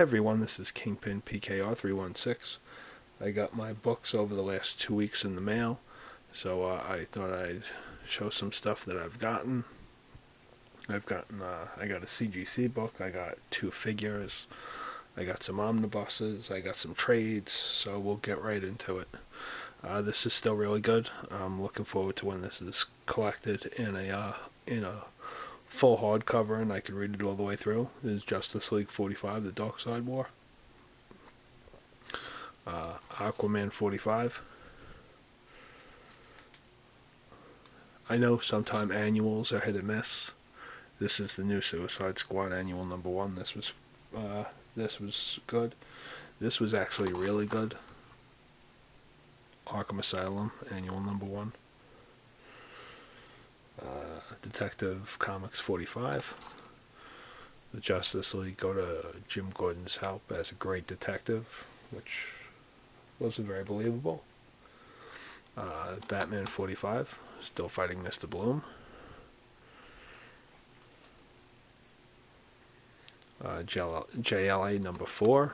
Everyone, this is Kingpin PKR316. I got my books over the last 2 weeks in the mail, so I thought I'd show some stuff that I've gotten. I got a CGC book, I got 2 figures, I got some omnibuses, I got some trades, so we'll get right into it. This is still really good. I'm looking forward to when this is collected in a full hardcover and I can read it all the way through. This is Justice League 45, The Dark Side War. Aquaman 45. I know sometimes annuals are hit or miss. This is the new Suicide Squad annual #1. This was good. This was actually really good. Arkham Asylum annual #1. Detective Comics 45. The Justice League go to Jim Gordon's help as a great detective, which wasn't very believable. Batman 45, still fighting Mr. Bloom. JLA #4.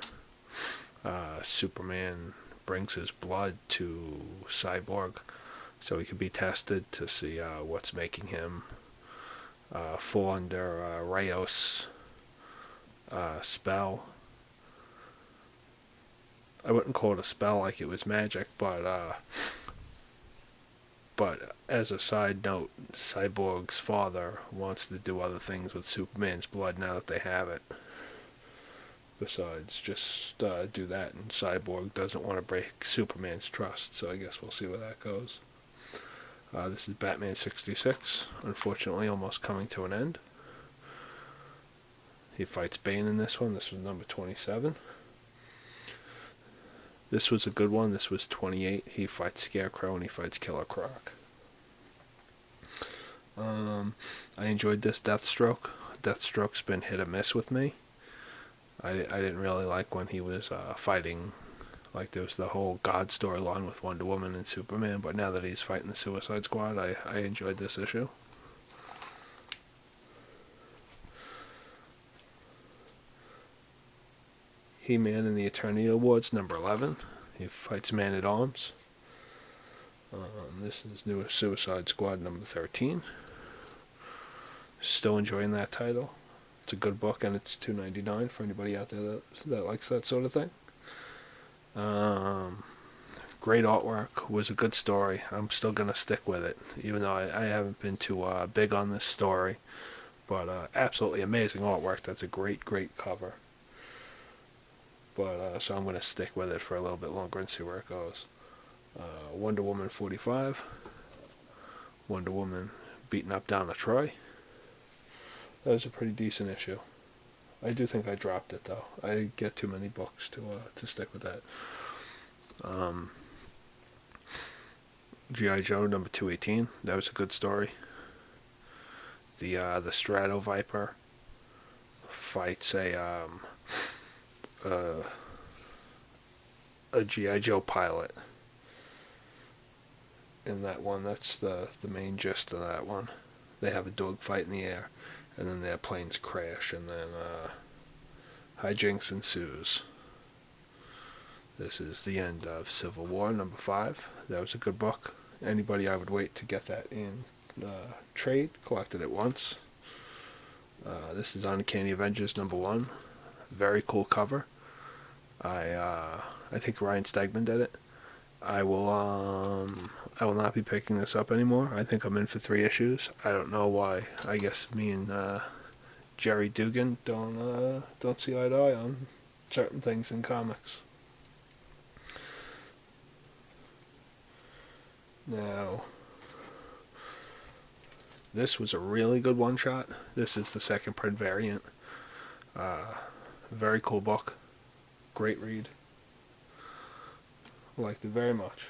Superman brings his blood to Cyborg so he can be tested to see what's making him fall under Rayos spell. I wouldn't call it a spell like it was magic, but as a side note, Cyborg's father wants to do other things with Superman's blood now that they have it. Besides just do that, and Cyborg doesn't want to break Superman's trust, so I guess we'll see where that goes. This is Batman 66, unfortunately almost coming to an end. He fights Bane in this one. This was number 27. This was a good one. This was 28. He fights Scarecrow and he fights Killer Croc. I enjoyed this Deathstroke. Deathstroke's been hit or miss with me. I didn't really like when he was fighting, like there was the whole God storyline with Wonder Woman and Superman, but now that he's fighting the Suicide Squad, I enjoyed this issue. He-Man in the Eternity Awards, number 11. He fights Man-at-Arms. This is new Suicide Squad number 13. Still enjoying that title. It's a good book, and it's $2.99 for anybody out there that likes that sort of thing. Great artwork. Was a good story. I'm still going to stick with it, even though I haven't been too big on this story. But absolutely amazing artwork. That's a great cover. But so I'm going to stick with it for a little bit longer and see where it goes. Wonder Woman 45. Wonder Woman beating up Donna Troy. That was a pretty decent issue. I do think I dropped it though. I get too many books to stick with that. G.I. Joe number 218. That was a good story. The Strato Viper fights a G.I. Joe pilot in that one. That's the main gist of that one. They have a dogfight in the air, and then their planes crash, and then hijinks ensues. This is the end of Civil War number 5. That was a good book. Anybody, I would wait to get that in trade, collected it once. This is Uncanny Avengers number 1. Very cool cover. I think Ryan Stegman did it. I will not be picking this up anymore. I think I'm in for 3 issues. I don't know why. I guess me and Jerry Dugan don't see eye to eye on certain things in comics. Now, this was a really good one-shot. This is the second print variant. Very cool book. Great read. Liked it very much.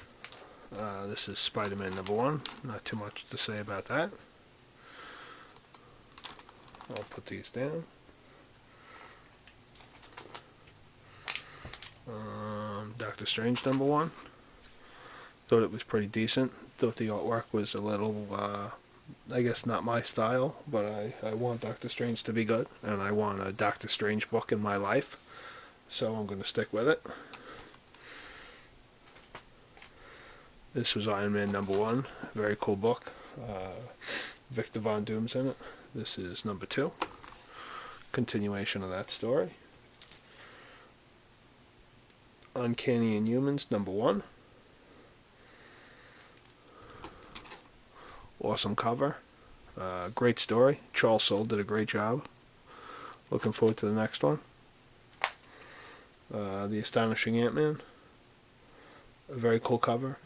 This is Spider-Man number 1. Not too much to say about that. I'll put these down. Doctor Strange number 1. Thought it was pretty decent. Thought the artwork was a little, I guess not my style, but I want Doctor Strange to be good, and I want a Doctor Strange book in my life. so I'm going to stick with it. This was Iron Man #1, very cool book. Victor Von Doom's in it. This is #2, continuation of that story. Uncanny Inhumans #1. Awesome cover. Great story. Charles Soule did a great job. Looking forward to the next one. The Astonishing Ant-Man. A very cool cover.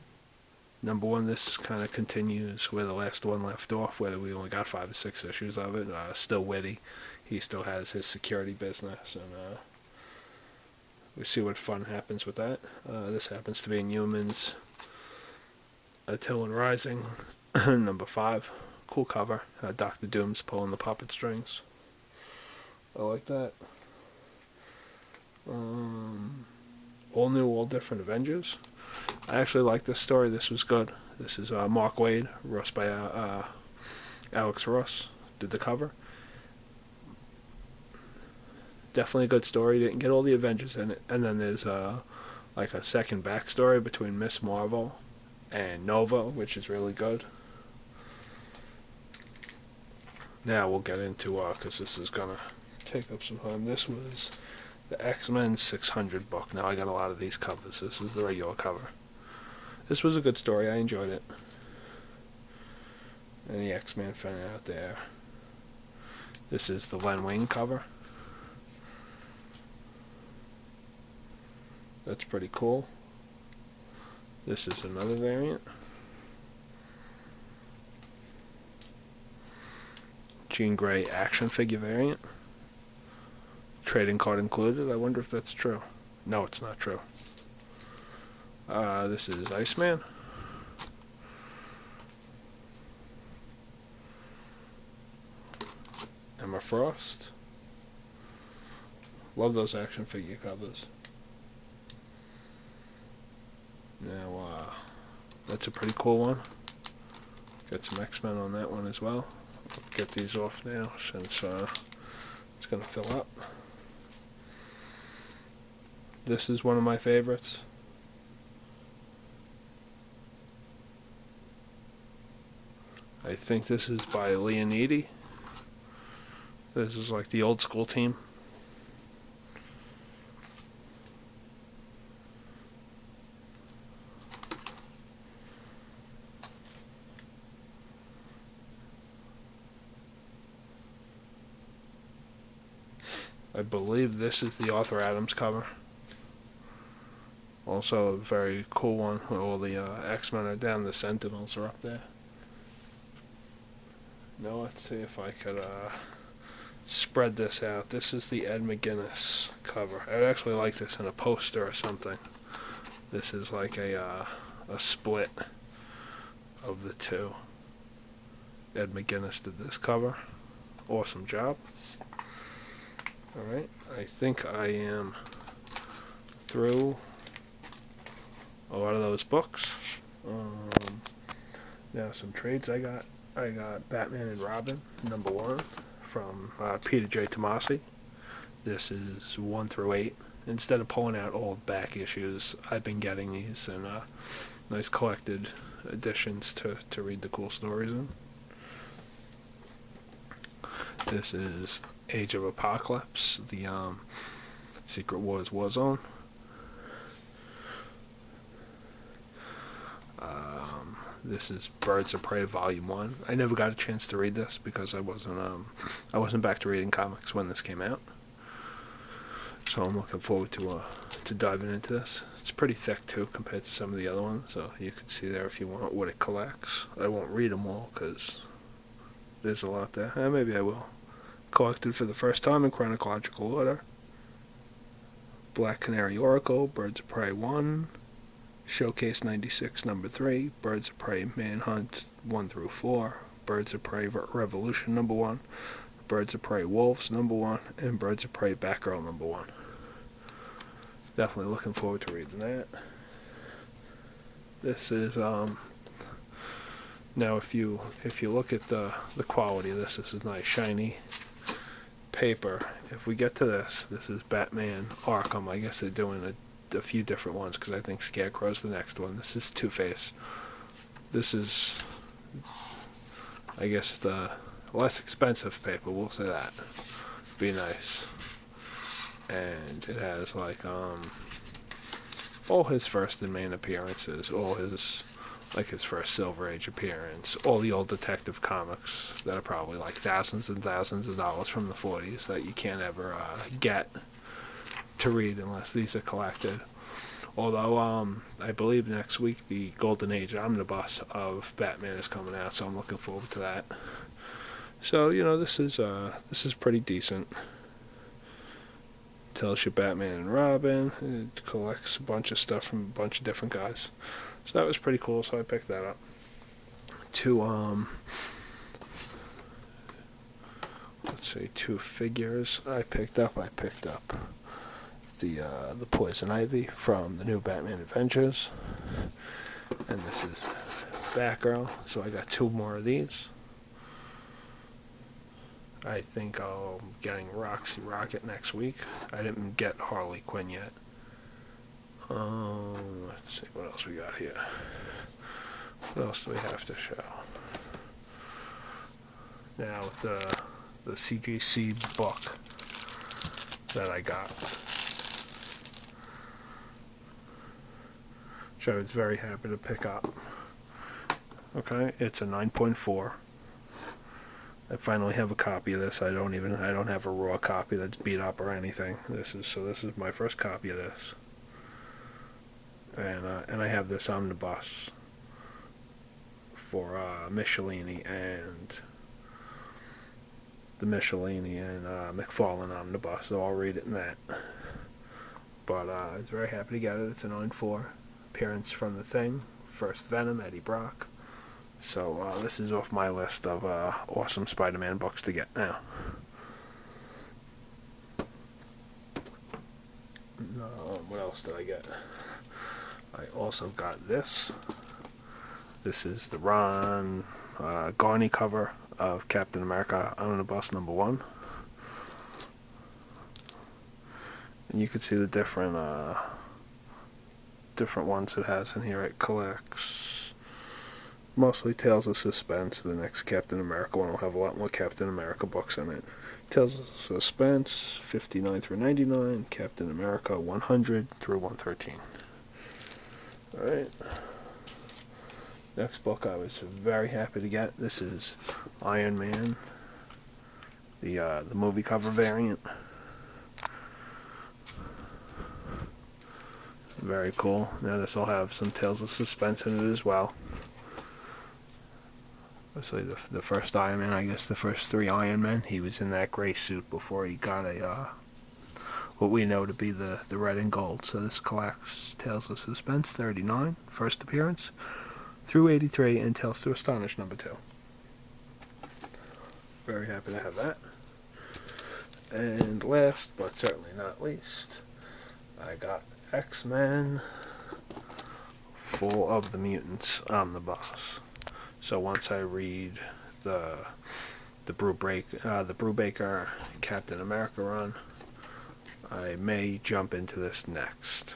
#1, this kind of continues where the last one left off, where we only got 5 or 6 issues of it. Still witty. He still has his security business, and we see what fun happens with that. This happens to be Inhumans Attila Rising, #5. Cool cover. Dr. Doom's pulling the puppet strings. I like that. All new, all different Avengers. I actually like this story. This was good. This is Mark Waid, Ross by Alex Ross, did the cover. Definitely a good story. Didn't get all the Avengers in it. And then there's like a second backstory between Miss Marvel and Nova, which is really good. Now we'll get into, because this is going to take up some time. This was the X-Men 600 book. Now I got a lot of these covers. This is the regular cover. This was a good story. I enjoyed it. Any X-Men fan out there? This is the Len Wein cover. That's pretty cool. This is another variant. Jean Grey action figure variant. Trading card included. I wonder if that's true. No, it's not true. This is Iceman. Emma Frost. Love those action figure covers. Now, that's a pretty cool one. Got some X-Men on that one as well. I'll get these off now since it's going to fill up. This is one of my favorites. I think this is by Leonidi. This is like the old school team. I believe this is the Arthur Adams cover. Also a very cool one where all the X-Men are down, the Sentinels are up there. Now let's see if I could spread this out. This is the Ed McGuinness cover. I'd actually like this in a poster or something. This is like a split of the two. Ed McGuinness did this cover. Awesome job. Alright, I think I am through a lot of those books. Now some trades I got. I got Batman and Robin, #1, from Peter J. Tomasi. This is 1 through 8. Instead of pulling out old back issues, I've been getting these in nice collected editions to read the cool stories in. This is Age of Apocalypse, the Secret Wars Warzone. This is Birds of Prey Volume 1. I never got a chance to read this because I wasn't back to reading comics when this came out. So I'm looking forward to diving into this. It's pretty thick too compared to some of the other ones, so you can see there if you want what it collects. I won't read them all because there's a lot there. Maybe I will. Collected for the first time in chronological order. Black Canary Oracle, Birds of Prey 1, Showcase 96 #3, Birds of Prey Manhunt 1 through 4, Birds of Prey Revolution #1, Birds of Prey Wolves #1, and Birds of Prey Batgirl #1. Definitely looking forward to reading that. This is now if you look at the quality of this is nice shiny paper, if we get to this is Batman Arkham. I guess they're doing a few different ones because I think Scarecrow's the next one. This is Two-Face. This is, I guess, the less expensive paper, we'll say that. Be nice. And it has like all his first and main appearances, all his like his first Silver Age appearance, all the old Detective comics that are probably like thousands and thousands of dollars from the 40s that you can't ever get to read unless these are collected. Although I believe next week the Golden Age Omnibus of Batman is coming out, so I'm looking forward to that. So this is pretty decent. Tells you Batman and Robin. It collects a bunch of stuff from a bunch of different guys. So that was pretty cool, so I picked that up. Two figures I picked up the Poison Ivy from the new Batman Adventures, and this is Batgirl, so I got two more of these. I think I'm getting Roxy Rocket next week. I didn't get Harley Quinn yet. Let's see what else we got here. What else do we have to show? Now with the CGC book that I got, which I was very happy to pick up. Okay, it's a 9.4. I finally have a copy of this. I don't have a raw copy that's beat up or anything. This is my first copy of this. And I have this omnibus for Michelini and the Michelini and McFarlane omnibus, so I'll read it in that. But I was very happy to get it. It's a 9.4. Appearance from The Thing, first Venom, Eddie Brock. So this is off my list of awesome Spider-Man books to get now. What else did I get? I also got this. This is the Ron Garney cover of Captain America Omnibus #1. And you can see the different ones it has in here. It collects mostly Tales of Suspense. The next Captain America one will have a lot more Captain America books in it. Tales of Suspense 59 through 99, Captain America 100 through 113. Alright. Next book I was very happy to get. This is Iron Man, the movie cover variant. Very cool. Now this will have some Tales of Suspense in it as well. Especially the first Iron Man, I guess the first 3 Iron Men, he was in that gray suit before he got what we know to be the red and gold. So this collects Tales of Suspense 39, first appearance, through 83, and Tales to Astonish #2. Very happy to have that. And last, but certainly not least, I got X-Men Full of the Mutants Omnibus. So once I read the Brubaker Captain America run, I may jump into this next.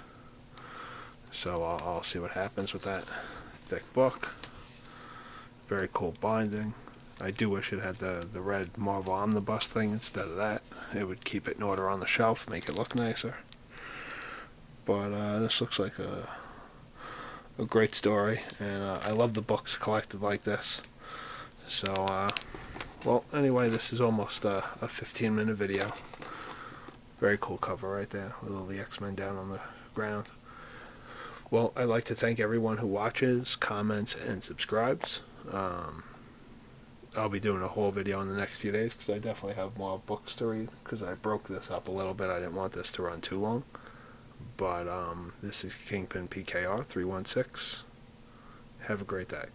So I'll see what happens with that thick book. Very cool binding. I do wish it had the red Marvel Omnibus thing instead of that. It would keep it in order on the shelf, make it look nicer. But this looks like a great story, and I love the books collected like this. So, well, anyway, this is almost a 15-minute video. Very cool cover right there, with all the X-Men down on the ground. Well, I'd like to thank everyone who watches, comments, and subscribes. I'll be doing a whole video in the next few days, because I definitely have more books to read, because I broke this up a little bit. I didn't want this to run too long. But this is Kingpin PKR 316. Have a great day.